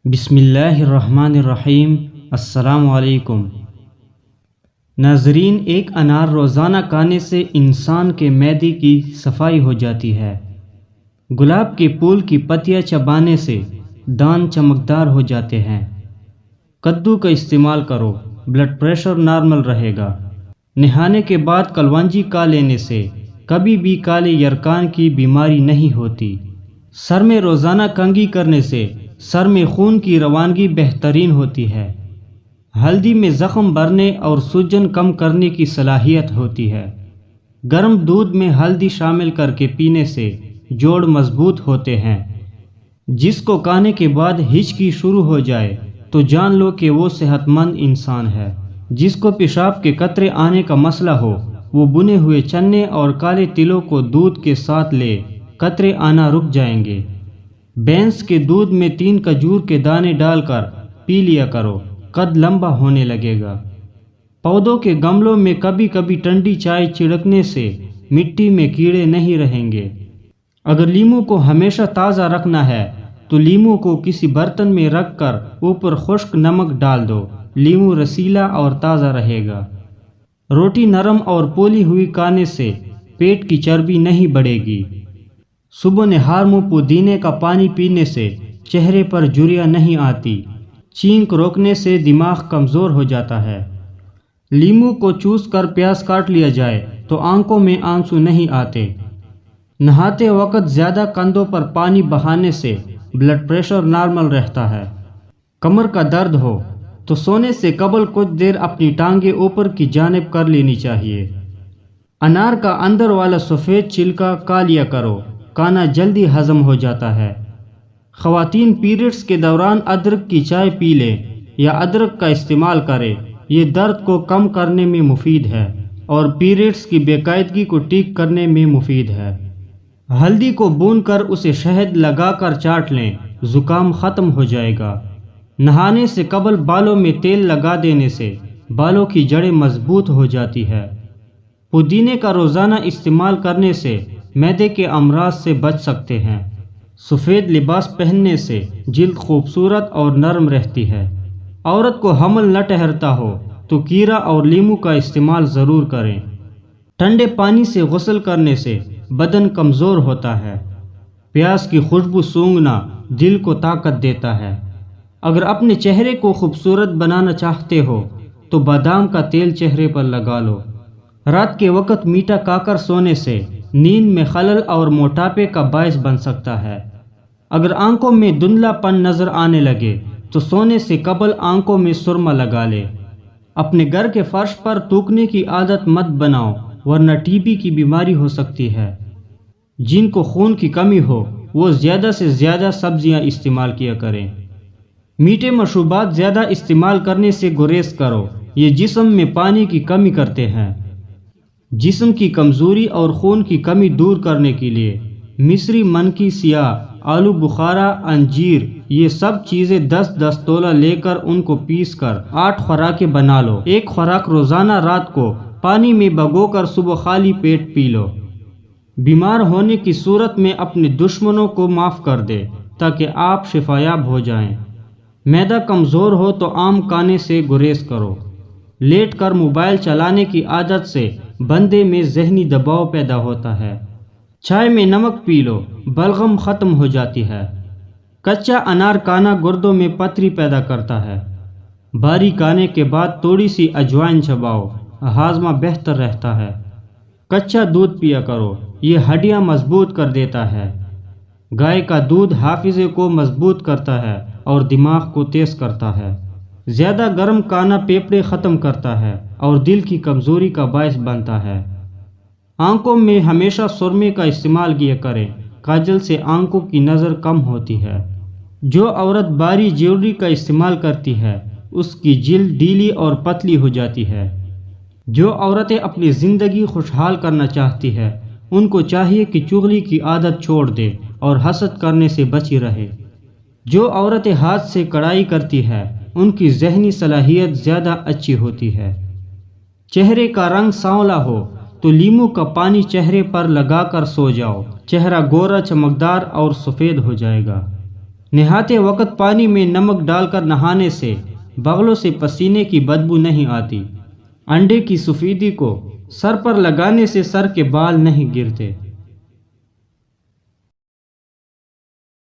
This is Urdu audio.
بسم اللہ الرحمن الرحیم۔ السلام علیکم ناظرین، ایک انار روزانہ کھانے سے انسان کے معدے کی صفائی ہو جاتی ہے۔ گلاب کے پھول کی پتیاں چبانے سے دانت چمکدار ہو جاتے ہیں۔ کدو کا استعمال کرو، بلڈ پریشر نارمل رہے گا۔ نہانے کے بعد کلونجی کھا لینے سے کبھی بھی کالے یرقان کی بیماری نہیں ہوتی۔ سر میں روزانہ کنگھی کرنے سے سر میں خون کی روانگی بہترین ہوتی ہے۔ ہلدی میں زخم بھرنے اور سوجن کم کرنے کی صلاحیت ہوتی ہے۔ گرم دودھ میں ہلدی شامل کر کے پینے سے جوڑ مضبوط ہوتے ہیں۔ جس کو کھانے کے بعد ہچکی شروع ہو جائے تو جان لو کہ وہ صحت مند انسان ہے۔ جس کو پیشاب کے قطرے آنے کا مسئلہ ہو وہ بنے ہوئے چنے اور کالے تلوں کو دودھ کے ساتھ لے، قطرے آنا رک جائیں گے۔ بھینس کے دودھ میں 3 کھجور کے دانے ڈال کر پی لیا کرو، قد لمبا ہونے لگے گا۔ پودوں کے گملوں میں کبھی کبھی ٹھنڈی چائے چھڑکنے سے مٹی میں کیڑے نہیں رہیں گے۔ اگر لیموں کو ہمیشہ تازہ رکھنا ہے تو لیموں کو کسی برتن میں رکھ کر اوپر خشک نمک ڈال دو، لیموں رسیلا اور تازہ رہے گا۔ روٹی نرم اور پولی ہوئی کھانے سے پیٹ کی چربی نہیں بڑھے گی۔ صبح نہار منہ پودینے کا پانی پینے سے چہرے پر جھریاں نہیں آتی۔ چھینک روکنے سے دماغ کمزور ہو جاتا ہے۔ لیموں کو چوس کر پیاز کاٹ لیا جائے تو آنکھوں میں آنسو نہیں آتے۔ نہاتے وقت زیادہ کندھوں پر پانی بہانے سے بلڈ پریشر نارمل رہتا ہے۔ کمر کا درد ہو تو سونے سے قبل کچھ دیر اپنی ٹانگیں اوپر کی جانب کر لینی چاہیے۔ انار کا اندر والا سفید چھلکا کھا لیا کرو، کھانا جلدی ہضم ہو جاتا ہے۔ خواتین پیریڈز کے دوران ادرک کی چائے پی لیں یا ادرک کا استعمال کریں، یہ درد کو کم کرنے میں مفید ہے اور پیریڈز کی بے قاعدگی کو ٹھیک کرنے میں مفید ہے۔ ہلدی کو بھون کر اسے شہد لگا کر چاٹ لیں، زکام ختم ہو جائے گا۔ نہانے سے قبل بالوں میں تیل لگا دینے سے بالوں کی جڑیں مضبوط ہو جاتی ہے۔ پودینے کا روزانہ استعمال کرنے سے معدے کے امراض سے بچ سکتے ہیں۔ سفید لباس پہننے سے جلد خوبصورت اور نرم رہتی ہے۔ عورت کو حمل نہ ٹھہرتا ہو تو کیرا اور لیموں کا استعمال ضرور کریں۔ ٹھنڈے پانی سے غسل کرنے سے بدن کمزور ہوتا ہے۔ پیاز کی خوشبو سونگھنا دل کو طاقت دیتا ہے۔ اگر اپنے چہرے کو خوبصورت بنانا چاہتے ہو تو بادام کا تیل چہرے پر لگا لو۔ رات کے وقت میٹھا کھا کر سونے سے نیند میں خلل اور موٹاپے کا باعث بن سکتا ہے۔ اگر آنکھوں میں دھندلا پن نظر آنے لگے تو سونے سے قبل آنکھوں میں سرما لگا لے۔ اپنے گھر کے فرش پر تھوکنے کی عادت مت بناؤ ورنہ ٹی بی کی بیماری ہو سکتی ہے۔ جن کو خون کی کمی ہو وہ زیادہ سے زیادہ سبزیاں استعمال کیا کریں۔ میٹھے مشروبات زیادہ استعمال کرنے سے گریز کرو، یہ جسم میں پانی کی کمی کرتے ہیں۔ جسم کی کمزوری اور خون کی کمی دور کرنے کے لیے مصری من کی سیاہ، آلو بخارا، انجیر، یہ سب چیزیں 10-10 تولہ لے کر ان کو پیس کر 8 خوراکیں بنا لو۔ ایک خوراک روزانہ رات کو پانی میں بھگو کر صبح خالی پیٹ پی لو۔ بیمار ہونے کی صورت میں اپنے دشمنوں کو معاف کر دے تاکہ آپ شفایاب ہو جائیں۔ معدہ کمزور ہو تو عام کھانے سے گریز کرو۔ لیٹ کر موبائل چلانے کی عادت سے بندے میں ذہنی دباؤ پیدا ہوتا ہے۔ چائے میں نمک پی لو، بلغم ختم ہو جاتی ہے۔ کچا انار کھانا گردوں میں پتھری پیدا کرتا ہے۔ باری کھانے کے بعد تھوڑی سی اجوائن چباؤ، ہاضمہ بہتر رہتا ہے۔ کچا دودھ پیا کرو، یہ ہڈیاں مضبوط کر دیتا ہے۔ گائے کا دودھ حافظے کو مضبوط کرتا ہے اور دماغ کو تیز کرتا ہے۔ زیادہ گرم کھانا پھیپھڑے ختم کرتا ہے اور دل کی کمزوری کا باعث بنتا ہے۔ آنکھوں میں ہمیشہ سرمے کا استعمال کیا کریں، کاجل سے آنکھوں کی نظر کم ہوتی ہے۔ جو عورت بھاری جیولری کا استعمال کرتی ہے اس کی جلد ڈھیلی اور پتلی ہو جاتی ہے۔ جو عورتیں اپنی زندگی خوشحال کرنا چاہتی ہے ان کو چاہیے کہ چغلی کی عادت چھوڑ دے اور حسد کرنے سے بچی رہے۔ جو عورتیں ہاتھ سے کڑھائی کرتی ہے ان کی ذہنی صلاحیت زیادہ اچھی ہوتی ہے۔ چہرے کا رنگ سانولا ہو تو لیموں کا پانی چہرے پر لگا کر سو جاؤ، چہرہ گورا چمکدار اور سفید ہو جائے گا۔ نہاتے وقت پانی میں نمک ڈال کر نہانے سے بغلوں سے پسینے کی بدبو نہیں آتی۔ انڈے کی سفیدی کو سر پر لگانے سے سر کے بال نہیں گرتے۔